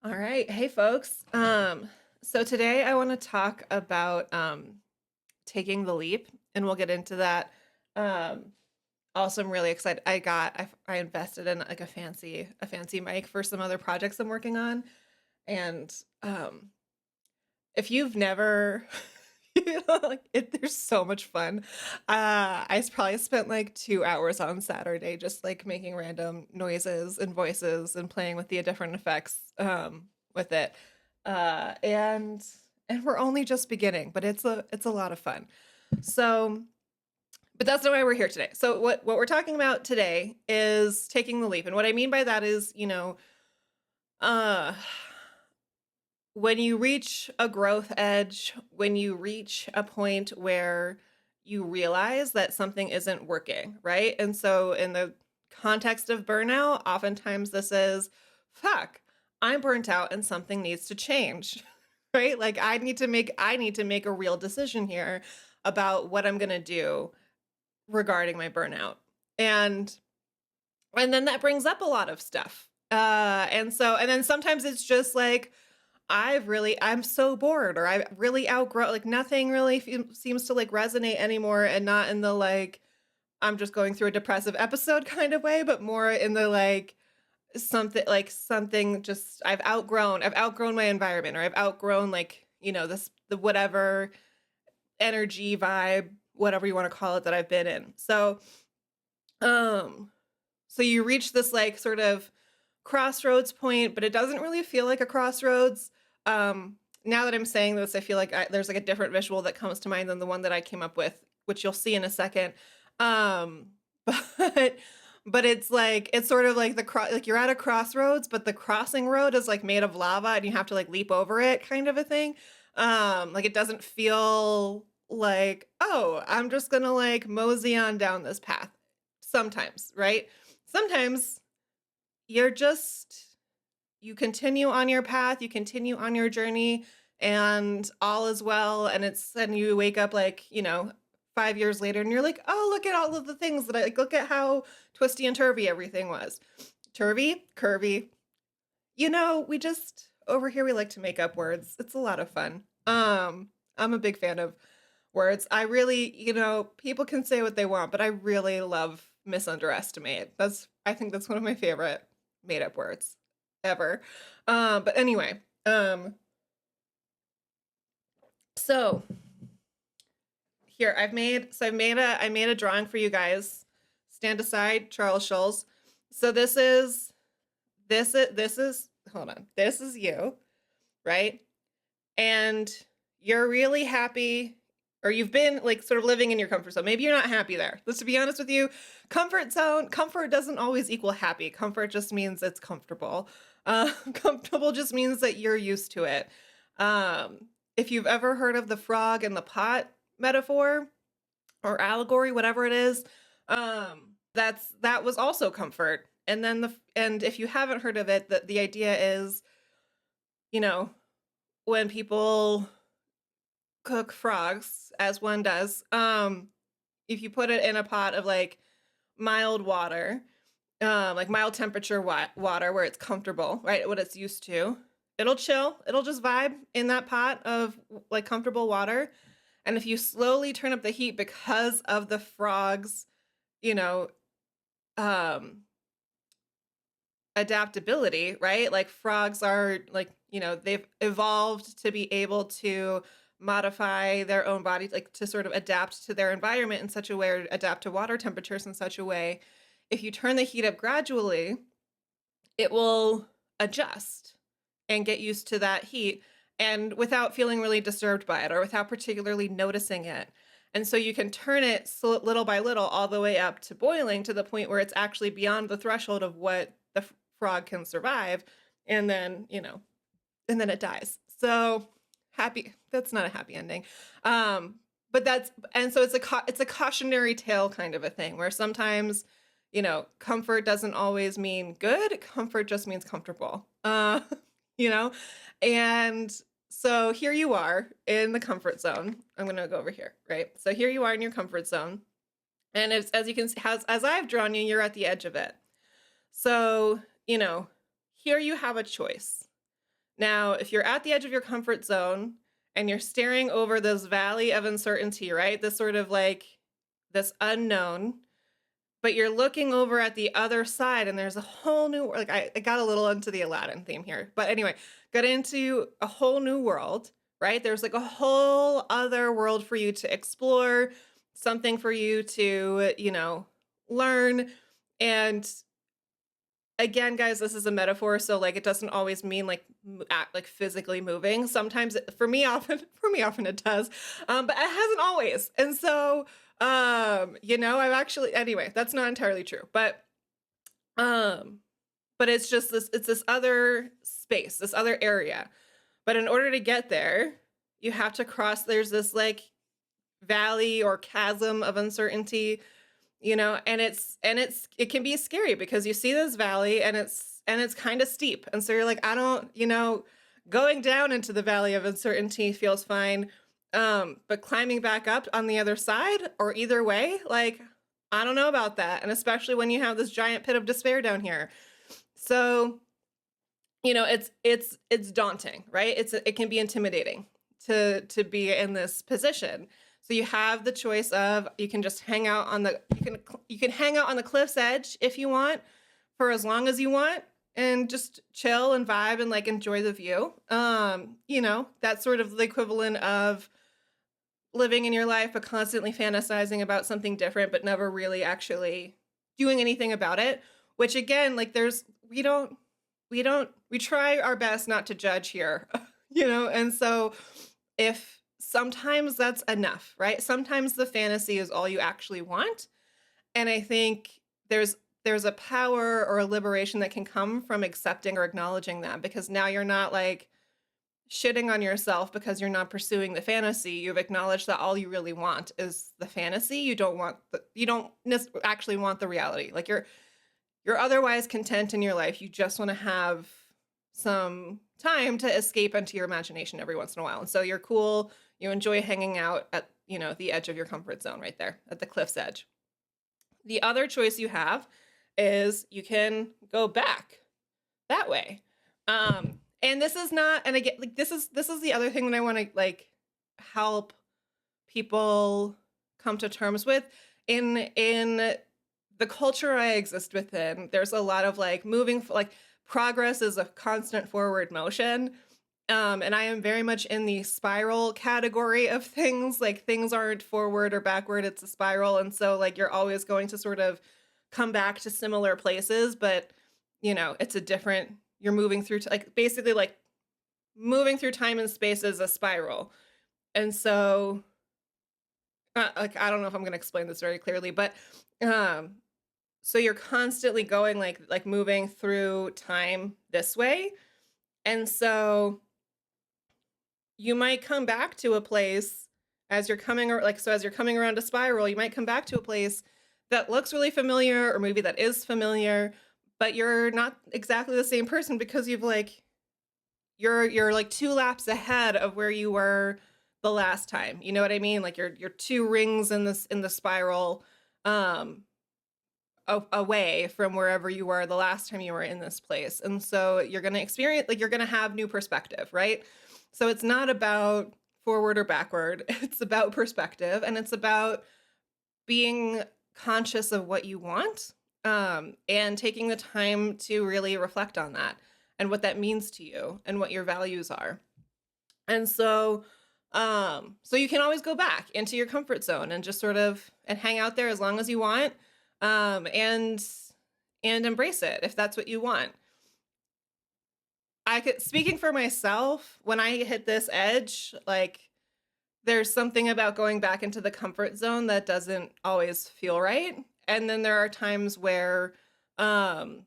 All right. Hey folks. So today I want to talk about taking the leap, and we'll get into that. Um Also, I'm really excited. I invested in like a fancy mic for some other projects I'm working on. And um if you've never there's so much fun. Probably spent like 2 hours on Saturday just like making random noises and voices and playing with the different effects with it. And we're only just beginning, but it's a lot of fun. So, but that's not why we're here today. So what we're talking about today is taking the leap. And what I mean by that is, uh when you reach a growth edge, when you reach a point where you realize that something isn't working, right? And so, in the context of burnout, oftentimes this is, fuck, I'm burnt out and something needs to change, right? Like I need to make a real decision here about what I'm going to do regarding my burnout. And and then that brings up a lot of stuff. And then sometimes it's just like, I'm so bored, or I really outgrow, like nothing really seems to like resonate anymore, and not in the like, I'm just going through a depressive episode kind of way, but more in the something just I've outgrown my environment, or I've outgrown like, the whatever energy vibe, whatever you want to call it, that I've been in. Um, so you reach this like sort of crossroads point, but it doesn't really feel like a crossroads. Now that I'm saying this, I feel like there's like a different visual that comes to mind than the one that I came up with, which you'll see in a second. Um, but it's sort of like like you're at a crossroads, but the crossing road is like made of lava, and you have to like leap over it, kind of a thing. Like it doesn't feel like, oh, I'm just gonna like mosey on down this path. Sometimes, right? Sometimes you're just you continue on your path, you continue on your journey, and all is well. And you wake up like, 5 years later, and you're like, oh, look at all of the things that look at how twisty and turvy everything was. Turvy, curvy. We just over here we like to make up words. It's a lot of fun. I'm a big fan of words. I really, people can say what they want, but I really love misunderestimate. I think that's one of my favorite made up words ever. But anyway, so here I made a drawing for you guys. Stand aside, Charles Schulz. So this is hold on. This is you, right? And you're really happy, or you've been like sort of living in your comfort zone. Maybe you're not happy there. Let's, to be honest with you, comfort doesn't always equal happy. Comfort just means it's comfortable. Comfortable just means that you're used to it. If you've ever heard of the frog in the pot metaphor or allegory, whatever it is, that was also comfort. And if you haven't heard of it, the idea is, you know, when people cook frogs, as one does, if you put it in a pot of like mild water, like mild temperature water where it's comfortable, right? What it's used to, it'll chill. It'll just vibe in that pot of like comfortable water. And if you slowly turn up the heat because of the frogs, you know, um, adaptability, right? Like frogs are like, they've evolved to be able to modify their own body, like to sort of adapt to their environment in such a way, or adapt to water temperatures in such a way. If you turn the heat up gradually, it will adjust and get used to that heat, and without feeling really disturbed by it, or without particularly noticing it. And so you can turn it little by little all the way up to boiling, to the point where it's actually beyond the threshold of what the frog can survive. And then, and then it dies. So happy. That's not a happy ending. But and so it's a cautionary tale kind of a thing, where sometimes, comfort doesn't always mean good. Comfort just means comfortable. You know, and so here you are in the comfort zone. I'm going to go over here, right? So here you are in your comfort zone. And as you can see, as I've drawn you, you're at the edge of it. So, here you have a choice. Now, if you're at the edge of your comfort zone and you're staring over this valley of uncertainty, right? This sort of like this unknown, but you're looking over at the other side and there's a whole new like I got a little into the Aladdin theme here. But anyway, got into a whole new world, right? There's like a whole other world for you to explore, something for you to, learn. And again, guys, this is a metaphor, so like it doesn't always mean like act like physically moving. Sometimes for me often it does. But it hasn't always. And so I've actually anyway, that's not entirely true. Um but it's this other space, this other area. But in order to get there, you have to cross there's this like valley or chasm of uncertainty, it can be scary because you see this valley and it's kind of steep. And so you're like, I don't, going down into the valley of uncertainty feels fine. But climbing back up on the other side or either way, like, I don't know about that. And especially when you have this giant pit of despair down here. So, it's daunting, right? It can be intimidating to be in this position. So you have the choice of you can just hang out on the you can hang out on the cliff's edge if you want for as long as you want and just chill and vibe and like enjoy the view. That's sort of the equivalent of living in your life but constantly fantasizing about something different but never really actually doing anything about it, which again, like we try our best not to judge here, and so if sometimes that's enough, right? Sometimes the fantasy is all you actually want. And I think there's a power or a liberation that can come from accepting or acknowledging that, because now you're not like shitting on yourself because you're not pursuing the fantasy. You've acknowledged that all you really want is the fantasy. You don't actually want the reality. Like you're otherwise content in your life. You just want to have some time to escape into your imagination every once in a while. And so you're cool. You enjoy hanging out at, the edge of your comfort zone right there at the cliff's edge. The other choice you have is you can go back that way. And this is not, and again, like this is the other thing that I want to like help people come to terms with in the culture I exist within. There's a lot of like progress is a constant forward motion. And I am very much in the spiral category of things. Like things aren't forward or backward, it's a spiral. And so like you're always going to sort of come back to similar places, but you're moving through basically like moving through time and space is a spiral. And so I don't know if I'm going to explain this very clearly, but so you're constantly going like moving through time this way. And so you might come back to a place as you're coming around a spiral, you might come back to a place that looks really familiar or maybe that is familiar, but you're not exactly the same person because you're like 2 laps ahead of where you were the last time. You know what I mean? Like you're 2 rings in the spiral away from wherever you were the last time you were in this place. And so you're going to have new perspective, right? So it's not about forward or backward. It's about perspective, and it's about being conscious of what you want, and taking the time to really reflect on that and what that means to you and what your values are. And so you can always go back into your comfort zone and just sort of and hang out there as long as you want, and embrace it if that's what you want. Speaking for myself, when I hit this edge, like there's something about going back into the comfort zone that doesn't always feel right. And then there are times where, but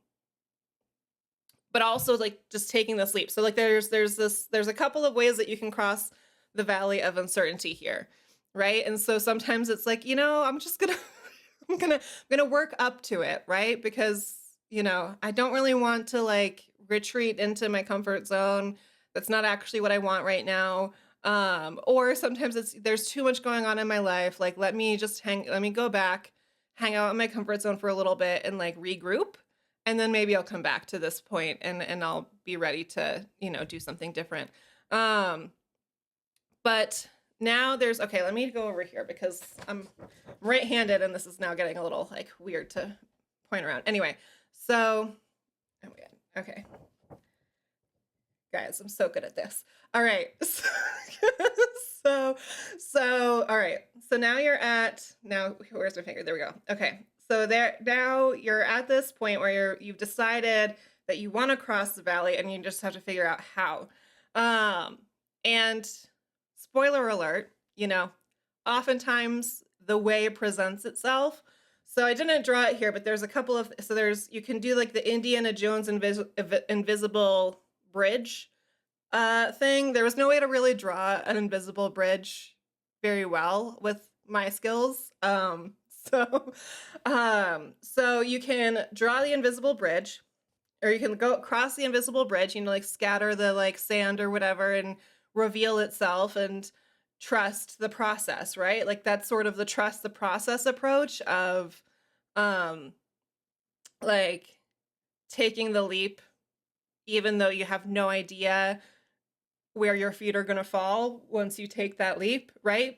also like just taking this leap. So like there's a couple of ways that you can cross the valley of uncertainty here, right? And so sometimes it's like, I'm just gonna, I'm gonna work up to it, right? Because, I don't really want to like retreat into my comfort zone. That's not actually what I want right now. Or sometimes there's too much going on in my life. Like, let me go back, hang out in my comfort zone for a little bit and like regroup and then maybe I'll come back to this point and I'll be ready to, do something different. Um, but now there's okay, let me go over here because I'm right-handed and this is now getting a little like weird to point around. Anyway, so oh my God. Okay. Guys, I'm so good at this. All right. So, all right. So now where's my finger? There we go. Okay. So there, now you're at this point where you've decided that you want to cross the valley and you just have to figure out how. And spoiler alert, oftentimes the way presents itself. So I didn't draw it here, but there's a couple of, you can do like the Indiana Jones invisible bridge thing. There was no way to really draw an invisible bridge very well with my skills. So so you can draw the invisible bridge, or you can go across the invisible bridge, like scatter the like sand or whatever and reveal itself and trust the process, right? Like that's sort of the trust the process approach of like taking the leap even though you have no idea where your feet are going to fall once you take that leap, right?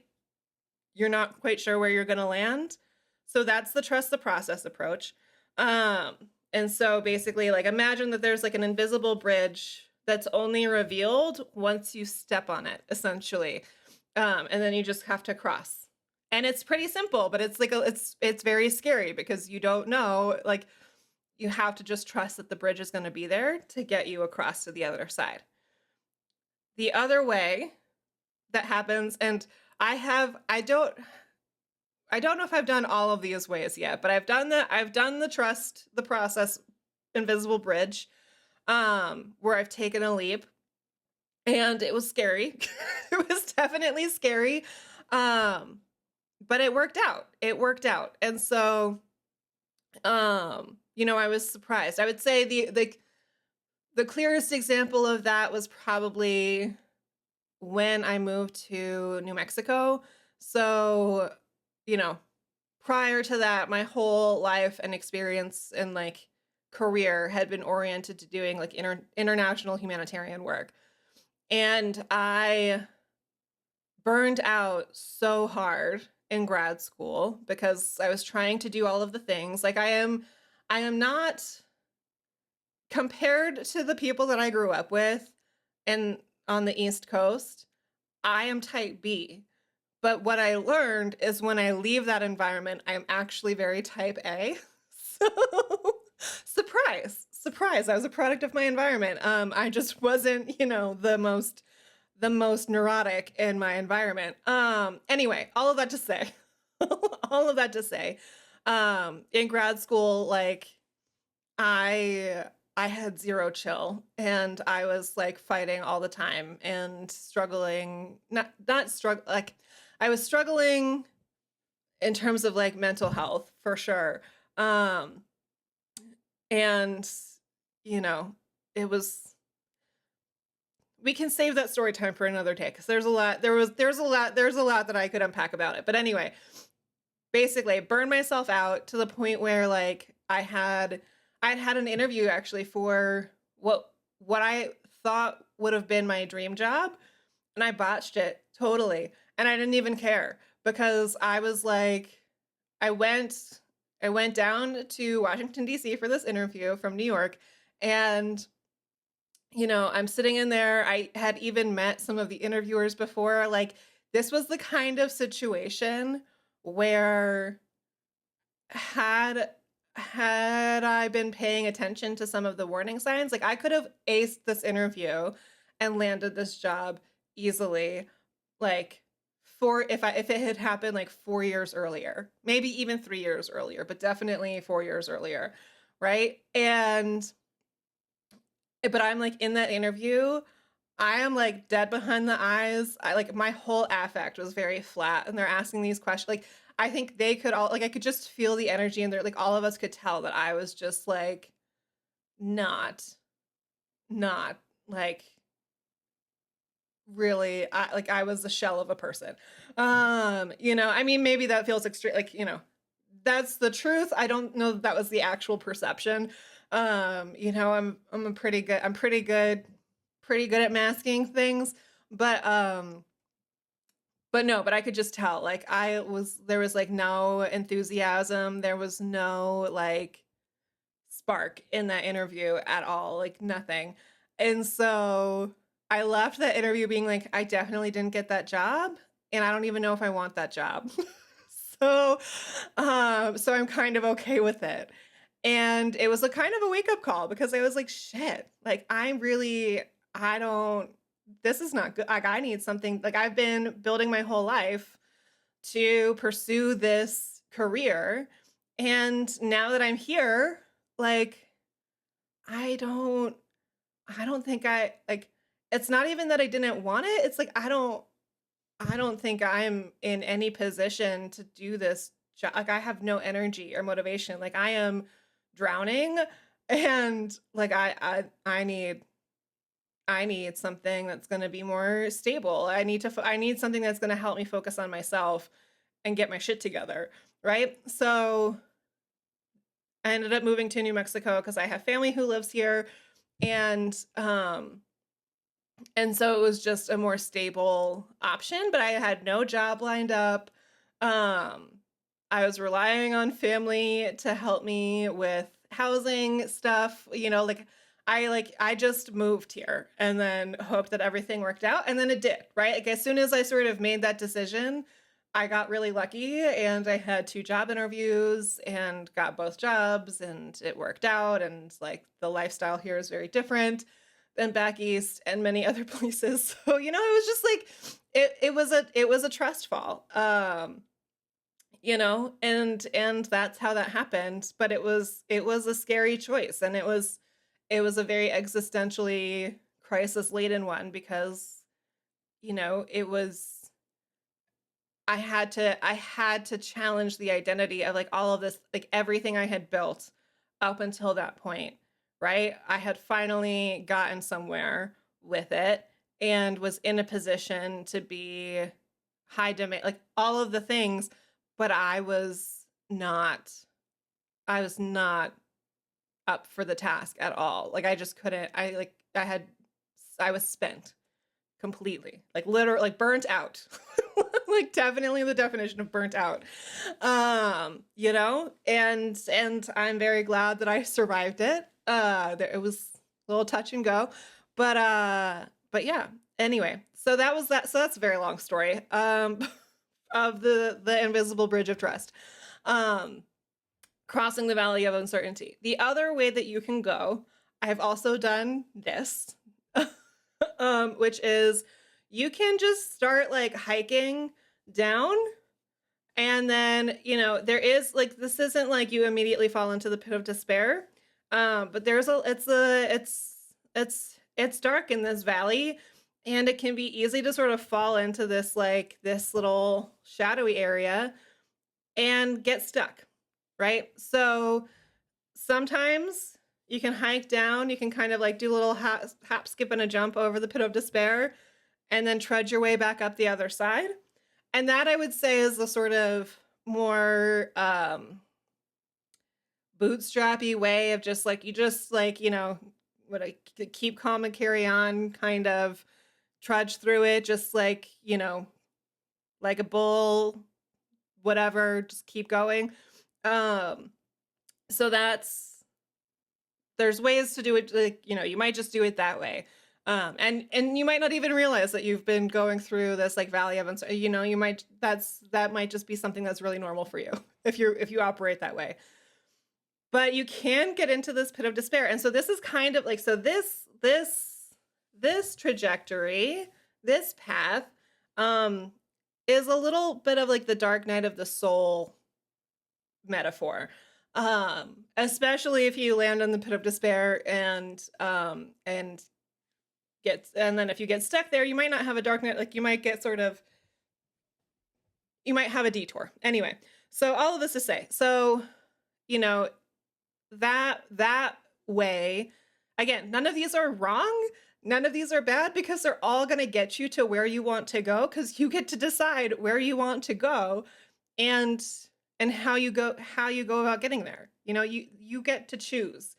You're not quite sure where you're going to land. So that's the trust the process approach. And so basically, like, imagine that there's like an invisible bridge that's only revealed once you step on it, essentially. And then you just have to cross. And it's pretty simple, but it's like it's very scary because you don't know, like, you have to just trust that the bridge is going to be there to get you across to the other side. The other way that happens, and I don't know if I've done all of these ways yet, but I've done the trust the process invisible bridge, where I've taken a leap, and it was scary. It was definitely scary, but it worked out. And so, I was surprised. I would say the clearest example of that was probably when I moved to New Mexico. So, prior to that, my whole life and experience and like career had been oriented to doing like international humanitarian work. And I burned out so hard in grad school because I was trying to do all of the things. Like I am not, compared to the people that I grew up with and on the East Coast, I am type B. But what I learned is when I leave that environment, I'm actually very type A. So surprise, I was a product of my environment. I just wasn't, the most neurotic in my environment. Anyway, all of that to say, in grad school, like I had zero chill and I was like fighting all the time and struggling, not struggle, like I was struggling in terms of like mental health for sure. And it was, we can save that story time for another day because there's a lot that I could unpack about it. But anyway, basically burned myself out to the point where like I'd had an interview actually for what I thought would have been my dream job, and I botched it totally. And I didn't even care because I was like, I went down to Washington, D.C. for this interview from New York, and I'm sitting in there. I had even met some of the interviewers before. Like, this was the kind of situation where had I been paying attention to some of the warning signs, like I could have aced this interview and landed this job easily, like if it had happened like 4 years earlier, maybe even 3 years earlier, but definitely 4 years earlier, right? But I'm like in that interview, I am like dead behind the eyes. I like my whole affect was very flat, and they're asking these questions. Like I think they could all like I could just feel the energy, and they're like all of us could tell that I was just like not like really I was a shell of a person. I mean maybe that feels extreme, like that's the truth. I don't know that was the actual perception. I'm a pretty good at masking things, but no, but I could just tell, like, there was like no enthusiasm, there was no like spark in that interview at all, like nothing. And so I left that interview being like, I definitely didn't get that job, and I don't even know if I want that job. So, so I'm kind of okay with it. And it was a kind of a wake up call because I was like, shit, like I don't, this is not good. Like I need something, like I've been building my whole life to pursue this career. And now that I'm here, like, I don't, I don't think I like, it's not even that I didn't want it. It's like, I don't think I'm in any position to do this job. Like I have no energy or motivation. Like I am drowning and like I need something that's going to be more stable. I need something that's going to help me focus on myself and get my shit together, right? So I ended up moving to New Mexico because I have family who lives here, and so it was just a more stable option, but I had no job lined up. Um, I was relying on family to help me with housing stuff, I just moved here and then hoped that everything worked out, and then it did, right? Like as soon as I sort of made that decision, I got really lucky and I had 2 job interviews and got both jobs and it worked out, and like the lifestyle here is very different than back east and many other places. So, it was just like it was a trust fall. And that's how that happened, but it was a scary choice, and it was a very existentially crisis laden one because, it was I had to challenge the identity of like all of this, like everything I had built up until that point, right? I had finally gotten somewhere with it and was in a position to be high demand, like all of the things, but not I was not up for the task at all. Like I just couldn't. I was spent completely, like literally, like burnt out. Like definitely the definition of burnt out. And I'm very glad that I survived it. It was a little touch and go, but yeah. Anyway, so that was that. So that's a very long story. Of the invisible bridge of trust. Um, Crossing the valley of uncertainty. The other way that you can go, I've also done this, which is you can just start like hiking down, and then there is like, this isn't like you immediately fall into the pit of despair, but there's a it's dark in this valley, and it can be easy to sort of fall into this like this little shadowy area and get stuck, right? So sometimes you can hike down, you can kind of like do a little hop, skip, and a jump over the pit of despair, and then trudge your way back up the other side. And that I would say is the sort of more bootstrappy way of just like, you just like, what I keep calm and carry on, kind of trudge through it, just like, like a bull, whatever, just keep going. Um, so there's ways to do it, like, you might just do it that way. And you might not even realize that you've been going through this like valley of uncertainty. That might just be something that's really normal for you if you operate that way. But you can get into this pit of despair. And so this is kind of like, so this trajectory, this path, is a little bit of like the dark night of the soul metaphor. Especially if you land in the pit of despair and then if you get stuck there, you might not have a dark night, like you might have a detour. Anyway, so all of this to say, so that way, again, none of these are wrong, none of these are bad, because they're all going to get you to where you want to go, because you get to decide where you want to go and how you go about getting there. You get to choose.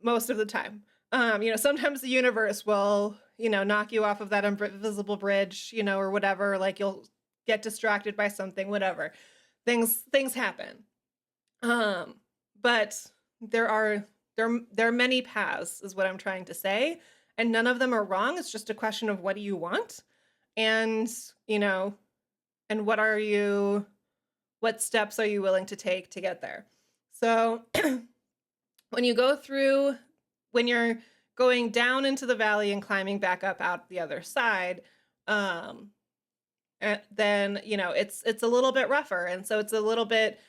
most of the time. Sometimes the universe will, knock you off of that invisible bridge, or whatever, like you'll get distracted by something, whatever. Things happen. Um, but there are many paths is what I'm trying to say, and none of them are wrong. It's just a question of what do you want? And, you know, and what steps are you willing to take to get there? So, when you go through when you're going down into the valley and climbing back up out the other side, um, then, it's a little bit rougher, and so it's a little bit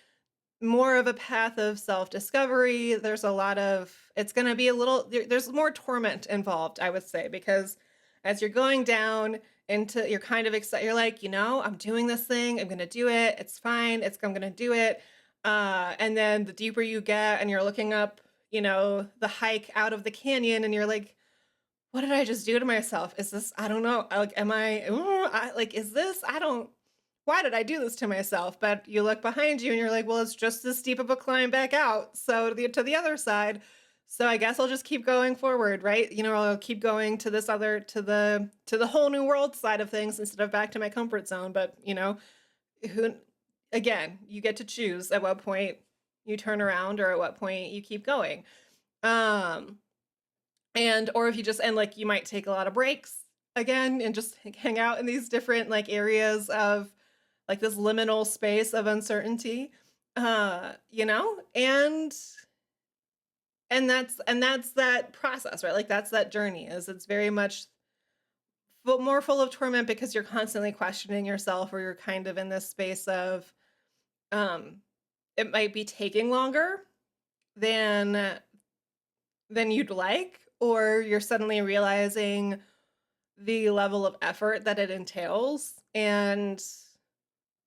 more of a path of self-discovery. There's a lot of it's gonna be a little there's more torment involved, I would say, because as you're going down into you're kind of excited, you're like, I'm doing this thing, I'm gonna do it, it's fine, I'm gonna do it. And then the deeper you get and you're looking up, the hike out of the canyon and you're like, what did I just do to myself? Is this I don't know, like, am I, is this I don't why did I do this to myself? But you look behind you and you're like, well, it's just as steep of a climb back out. So to the other side. So I guess I'll just keep going forward, right? I'll keep going to this other to the whole new world side of things instead of back to my comfort zone. But who again, you get to choose at what point you turn around or at what point you keep going. Um and or if you just and like you might take a lot of breaks again and just hang out in these different like areas of like this liminal space of uncertainty. And that's that process, right? Like that's that journey is it's very much more full of torment because you're constantly questioning yourself or you're kind of in this space of um it might be taking longer than you'd like, or you're suddenly realizing the level of effort that it entails and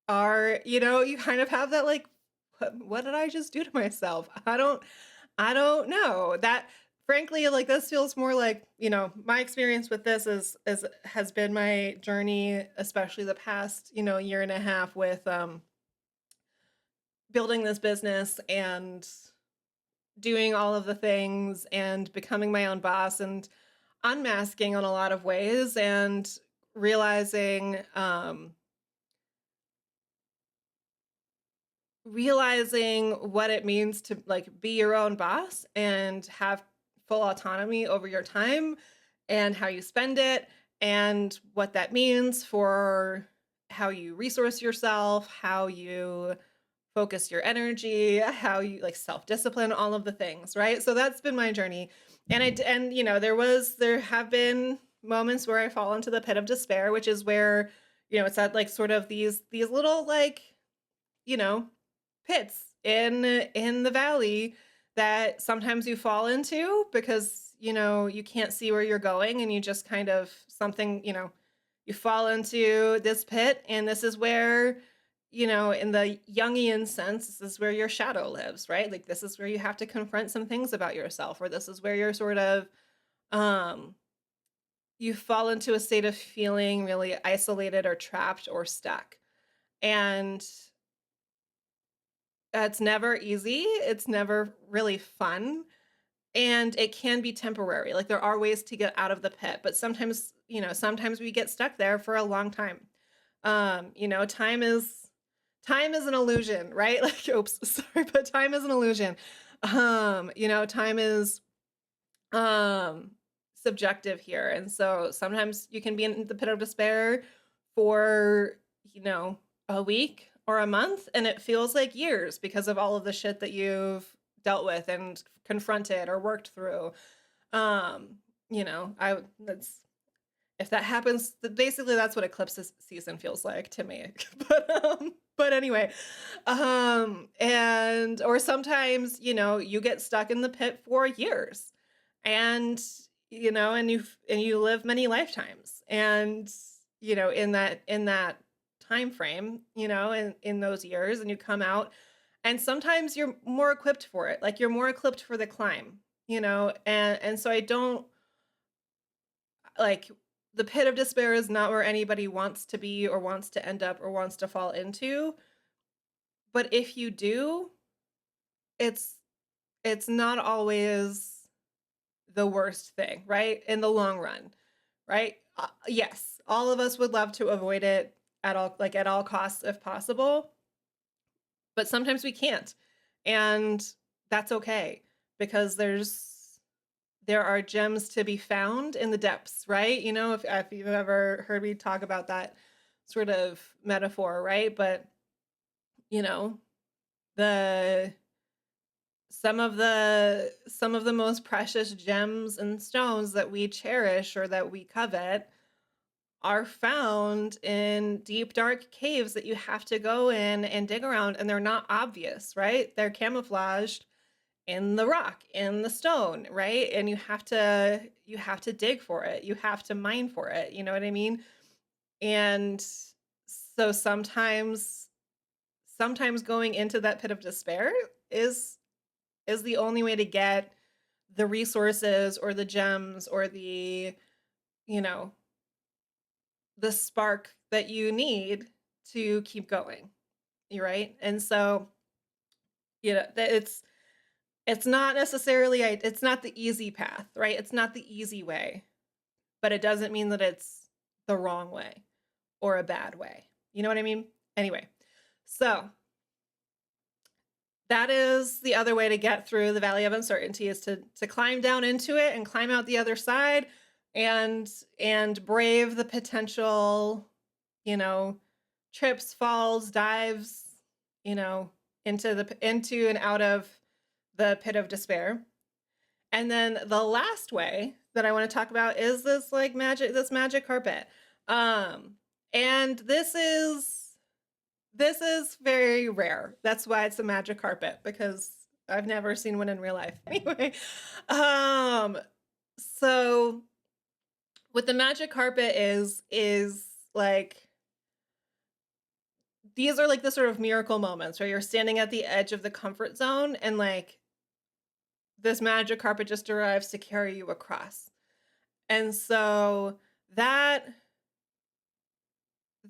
you kind of have that like what did I just do to myself? I don't know. That frankly, like this feels more like, my experience with this is has been my journey, especially the past, year and a half with building this business and doing all of the things and becoming my own boss and unmasking in a lot of ways and realizing what it means to like be your own boss and have full autonomy over your time and how you spend it and what that means for how you resource yourself, how you focus your energy, how you like self-discipline, all of the things, right? So that's been my journey. And there have been moments where I fall into the pit of despair, which is where, it's at like sort of these little like, you know, pits in the valley that sometimes you fall into because you can't see where you're going and you just kind of you fall into this pit, and this is where in the Jungian sense, this is where your shadow lives, right? Like this is where you have to confront some things about yourself, or this is where you're sort of um you fall into a state of feeling really isolated or trapped or stuck. And it's never easy. It's never really fun. And it can be temporary. Like there are ways to get out of the pit, but sometimes we get stuck there for a long time. Time is an illusion, right? Like, oops, sorry, but time is an illusion. Time is um subjective here. And so sometimes you can be in the pit of despair for, a week or a month, and it feels like years because of all of the shit that you've dealt with and confronted or worked through. I that's if that happens, basically that's what eclipse season feels like to me. But anyway, and or sometimes you get stuck in the pit for years, and and you live many lifetimes, and in that time frame, in those years, and you come out, and sometimes you're more equipped for it, like you're more equipped for the climb, and so I don't like the pit of despair is not where anybody wants to be or wants to end up or wants to fall into. But if you do, it's it's not always the worst thing, right? In the long run, right? Yes, all of us would love to avoid it at all costs if possible, but sometimes we can't. And that's okay because there are gems to be found in the depths, right? If you've ever heard me talk about that sort of metaphor, right? But, you know, the some of the most precious gems and stones that we cherish or that we covet are found in deep dark caves that you have to go in and dig around, and they're not obvious, right? They're camouflaged in the rock, in the stone, right? And you have to dig for it. You have to mine for it, you know what I mean? And so sometimes going into that pit of despair is is the only way to get the resources or the gems or you know, the spark that you need to keep going. You right? And so, that it's not necessarily it's not the easy path, right? It's not the easy way, but it doesn't mean that it's the wrong way or a bad way. You know what I mean? Anyway, so that is the other way to get through the valley of uncertainty is to climb down into it and climb out the other side and brave the potential, you know, trips, falls, dives, you know, into and out of the pit of despair. And then the last way that I want to talk about is this magic carpet. Um and this is very rare. That's why it's a magic carpet, because I've never seen one in real life. Anyway, um, so what the magic carpet is like these are like the sort of miracle moments where you're standing at the edge of the comfort zone and like this magic carpet just arrives to carry you across. And so that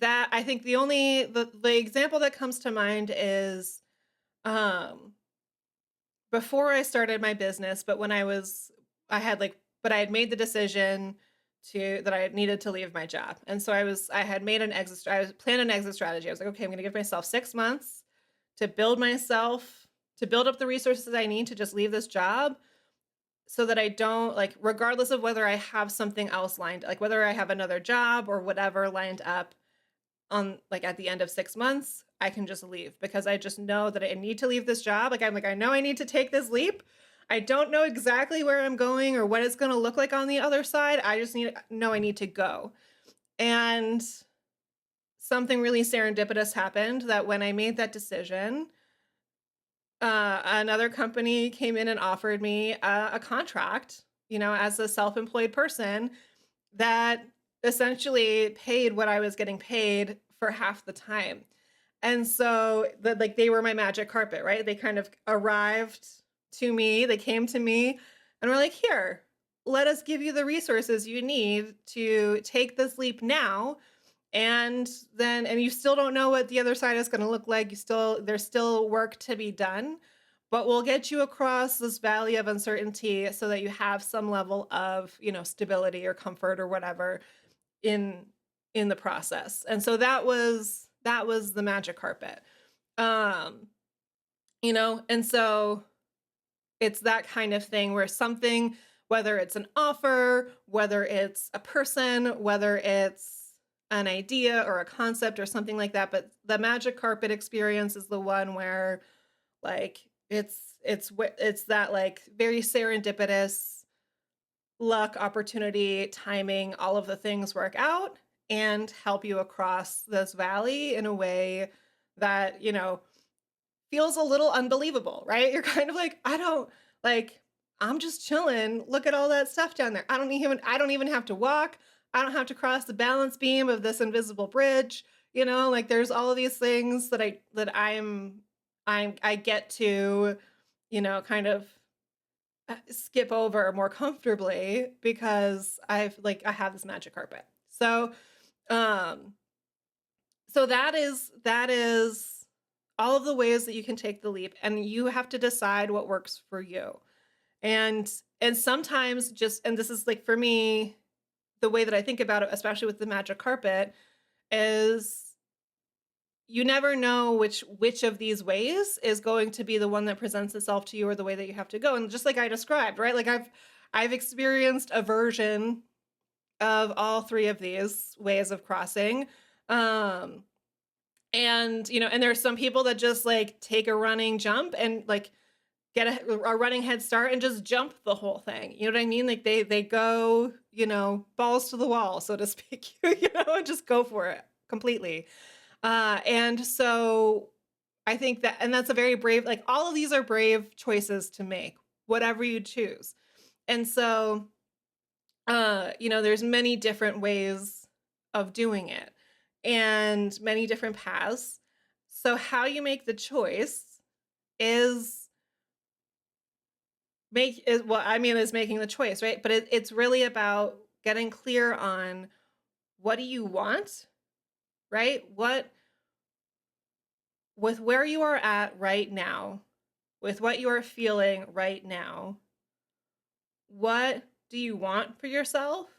I think the example that comes to mind is um before I started my business, but when I had like, but I had made the decision that I needed to leave my job. And so I had made I was planned an exit strategy. I was like, okay, I'm going to give myself 6 months to to build up the resources I need to just leave this job so that I don't like, regardless of whether I have something else like whether I have another job or whatever lined up on like at the end of 6 months, I can just leave because I just know that I need to leave this job. I know I need to take this leap. I don't know exactly where I'm going or what it's going to look like on the other side. I just know I need to go. And something really serendipitous happened that when I made that decision, another company came in and offered me a contract, as a self-employed person that essentially paid what I was getting paid for half the time. And so they were my magic carpet, right? They kind of arrived to me, they came to me and were like, "Here, let us give you the resources you need to take this leap now." And you still don't know what the other side is going to look like. There's still work to be done, but we'll get you across this valley of uncertainty so that you have some level of, stability or comfort or whatever in the process. And so that was the magic carpet. Um, and so it's that kind of thing where something, whether it's an offer, whether it's a person, whether it's an idea or a concept or something like that, but the magic carpet experience is the one where like it's that like very serendipitous luck, opportunity, timing, all of the things work out and help you across this valley in a way that, feels a little unbelievable, right? You're kind of like, I don't like I'm just chilling. Look at all that stuff down there. I don't even have to walk. I don't have to cross the balance beam of this invisible bridge. Like there's all of these things I get to, kind of skip over more comfortably because I have this magic carpet. Um so that is all of the ways that you can take the leap, and you have to decide what works for you. And and sometimes just and this is like for me, the way that I think about it, especially with the magic carpet, is you never know which of these ways is going to be the one that presents itself to you or the way that you have to go. And just like I described, right? Like I've experienced a version of all three of these ways of crossing. Um and and there's some people that just like take a running jump and like get a running head start and just jump the whole thing. You know what I mean? Like they go, balls to the wall, so to speak, and just go for it completely. And so I think that, and that's a very brave, like all of these are brave choices to make, whatever you choose. And so, there's many different ways of doing it and many different paths. So how you make the choice is is making the choice, right? But it's really about getting clear on what do you want, right? What with where you are at right now, with what you are feeling right now, what do you want for yourself?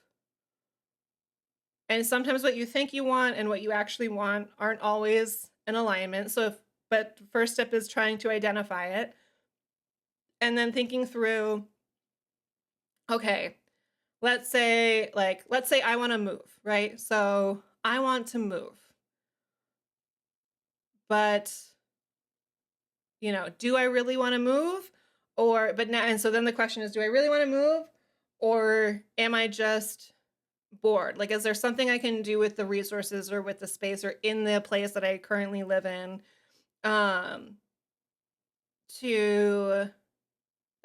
And sometimes what you think you want and what you actually want aren't always in alignment. But first step is trying to identify it and then thinking through, okay, let's say I want to move, right? So I want to move, but do I really want to move? But now, and so then the question is, do I really want to move? Or am I just bored? Like, is there something I can do with the resources or with the space or in the place that I currently live in? Um, to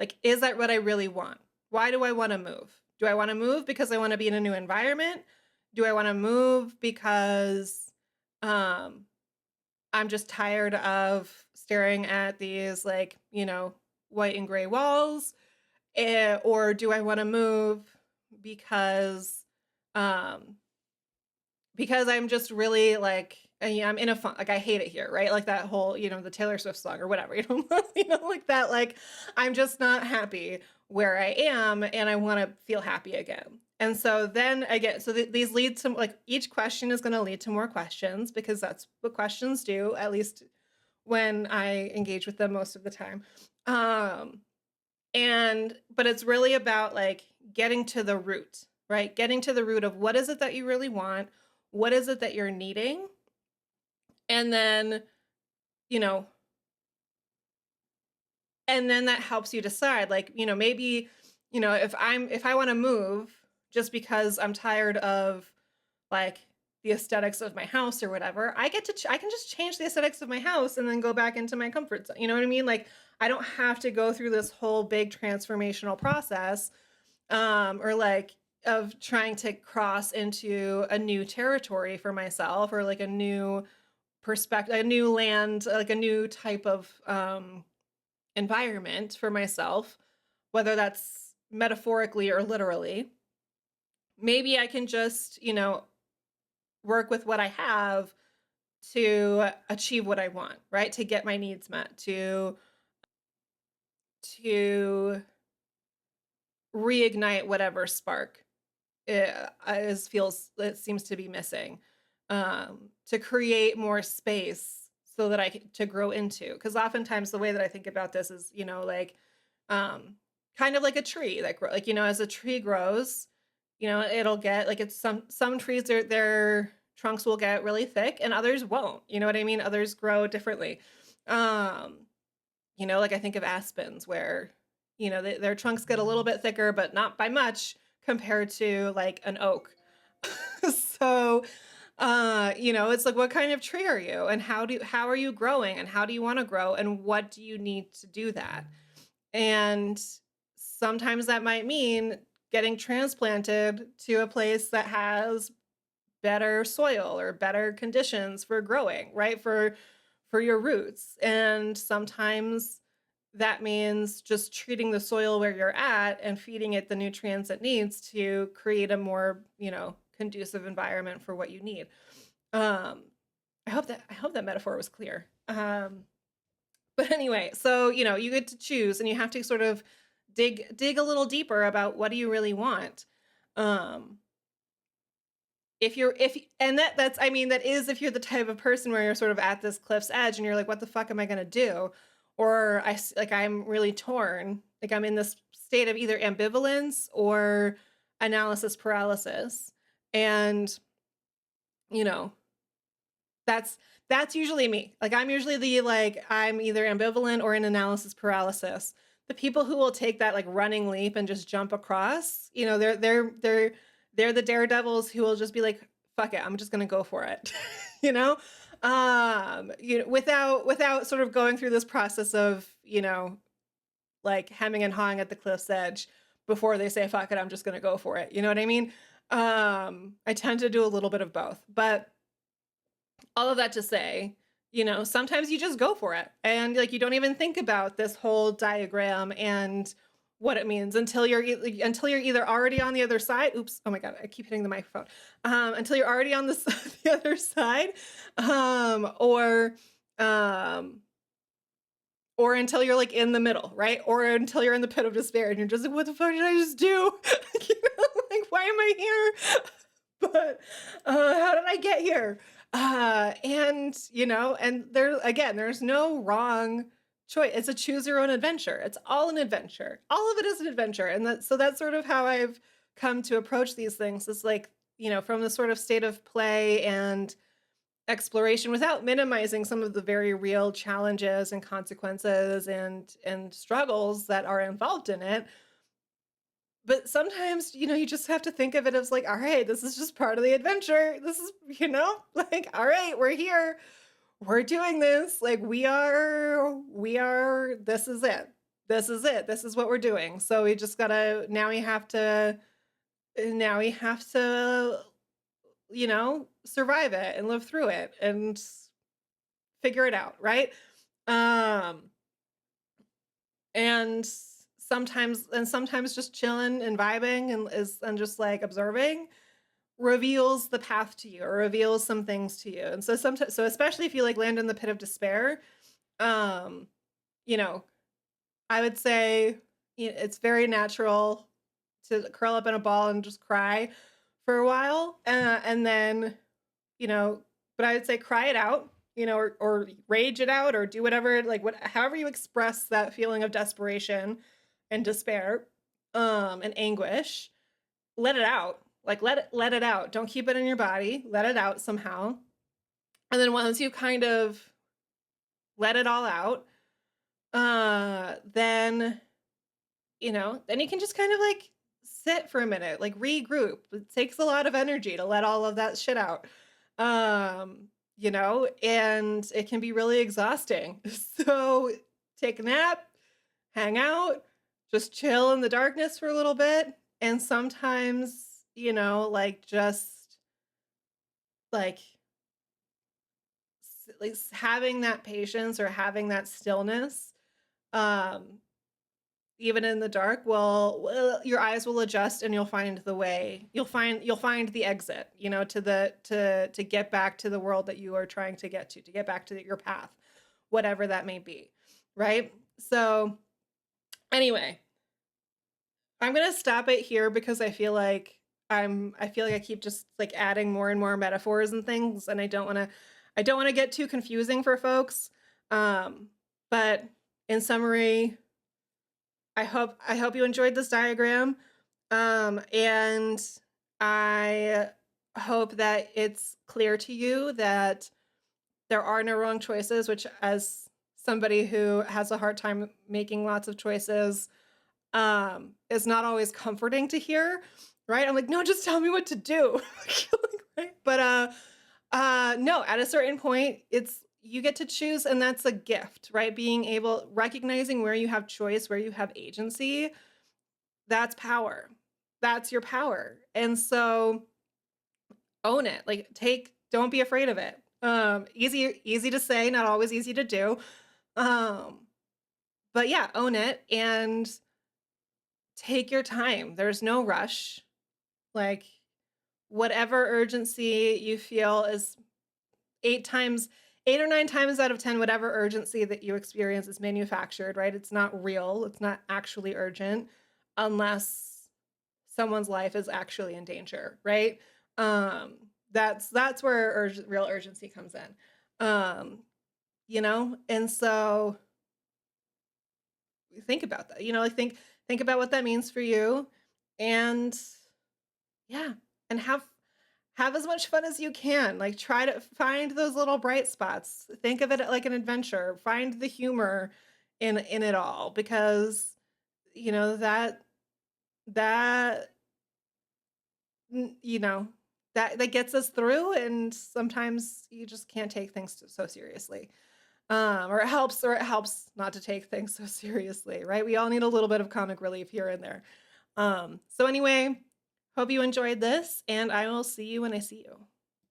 like, is that what I really want? Why do I want to move? Do I want to move because I want to be in a new environment? Do I want to move because um I'm just tired of staring at these like, white and gray walls? Or do I want to move because um because I'm just really like I'm in a fun, like I hate it here, right? Like that whole, the Taylor Swift song or whatever, like that, like I'm just not happy where I am and I want to feel happy again. And so then again, so these lead to like each question is going to lead to more questions because that's what questions do, at least when I engage with them most of the time. Um, but it's really about like getting to the root, right? Getting to the root of what is it that you really want? What is it that you're needing? And then, you know, and then that helps you decide like, maybe, if I want to move just because I'm tired of like the aesthetics of my house or whatever, I can just change the aesthetics of my house and then go back into my comfort zone. You know what I mean? Like I don't have to go through this whole big transformational process or like of trying to cross into a new territory for myself or like a new perspective, a new land, like a new type of environment for myself, whether that's metaphorically or literally. Maybe I can just, work with what I have to achieve what I want, right? To get my needs met, to reignite whatever spark it seems to be missing, to create more space so that to grow into. Because oftentimes the way that I think about this is, like um, kind of like a tree that like as a tree grows, it'll get like it's some trees their trunks will get really thick and others won't. You know what I mean? Others grow differently. Um, like I think of aspens where, their trunks get a little bit thicker, but not by much compared to like an oak. So, it's like, what kind of tree are you and how are you growing and how do you want to grow and what do you need to do that? And sometimes that might mean getting transplanted to a place that has better soil or better conditions for growing, right? For your roots. And sometimes that means just treating the soil where you're at and feeding it the nutrients it needs to create a more, conducive environment for what you need. Um, I hope that metaphor was clear. But anyway, so you get to choose and you have to sort of dig a little deeper about what do you really want. Um, if and that's I mean that is if you're the type of person where you're sort of at this cliff's edge and you're like, what the fuck am I gonna do? Or like I'm really torn. Like I'm in this state of either ambivalence or analysis paralysis. And you know, that's that's usually me. Like I'm usually the like I'm either ambivalent or in analysis paralysis. The people who will take that like running leap and just jump across, they're the daredevils who will just be like, fuck it, I'm just gonna go for it. you know? Without sort of going through this process of, like hemming and hawing at the cliff's edge before they say, fuck it, I'm just gonna go for it. You know what I mean? I tend to do a little bit of both. But all of that to say, sometimes you just go for it and like you don't even think about this whole diagram and what it means until you're either already on the other side. Oops, oh my god, I keep hitting the microphone. Until you're already on the other side, um, or until you're like in the middle, right? Or until you're in the pit of despair and you're just like, what the fuck did I just do? Like, why am I here? But how did I get here? And there's no wrong choice. It's a choose your own adventure. It's all an adventure. All of it is an adventure. And that's sort of how I've come to approach these things. It's like, from the sort of state of play and exploration without minimizing some of the very real challenges and consequences and struggles that are involved in it. But sometimes, you just have to think of it as like, all right, this is just part of the adventure. This is, like, all right, we're here. We're doing this. Like this is it. This is it. This is what we're doing. So now we have to, survive it and live through it and figure it out. Right. Um, and sometimes just chilling and vibing and just like observing reveals the path to you or reveals some things to you. And so especially if you like land in the pit of despair, um you know I would say it's very natural to curl up in a ball and just cry for a while, and then you know but I would say cry it out, or rage it out, or do whatever, like however you express that feeling of desperation and despair, and anguish. Let it out. Like let it out. Don't keep it in your body. Let it out somehow. And then once you kind of let it all out, then then you can just kind of like sit for a minute, like regroup. It takes a lot of energy to let all of that shit out. And it can be really exhausting. So take a nap, hang out, just chill in the darkness for a little bit. And sometimes, like just like having that patience or having that stillness, um, even in the dark, your eyes will adjust and you'll find the way. You'll find the exit, to get back to the world that you are trying to get back to your path, whatever that may be, right? So anyway, I'm gonna stop it here because I feel like I keep just like adding more and more metaphors and things, and I don't want to get too confusing for folks. But in summary, I hope you enjoyed this diagram. And I hope that it's clear to you that there are no wrong choices, which, as somebody who has a hard time making lots of choices, is not always comforting to hear, right? I'm like, no, just tell me what to do. Right? But no, at a certain point, you get to choose, and that's a gift, right? Recognizing where you have choice, where you have agency, that's power. That's your power. And so own it. Like don't be afraid of it. Easy to say, not always easy to do. But yeah, own it and take your time. There's no rush. Like whatever urgency you feel is eight times 8 or 9 times out of 10, whatever urgency that you experience is manufactured, right? It's not real. It's not actually urgent unless someone's life is actually in danger, right? Um, that's where real urgency comes in. And so think about that. Like think about what that means for you, and yeah, and have as much fun as you can. Like try to find those little bright spots. Think of it like an adventure. Find the humor in it all because that N you know, that gets us through, and sometimes you just can't take things so seriously. Or it helps not to take things so seriously, right? We all need a little bit of comic relief here and there. So anyway, hope you enjoyed this, and I will see you when I see you.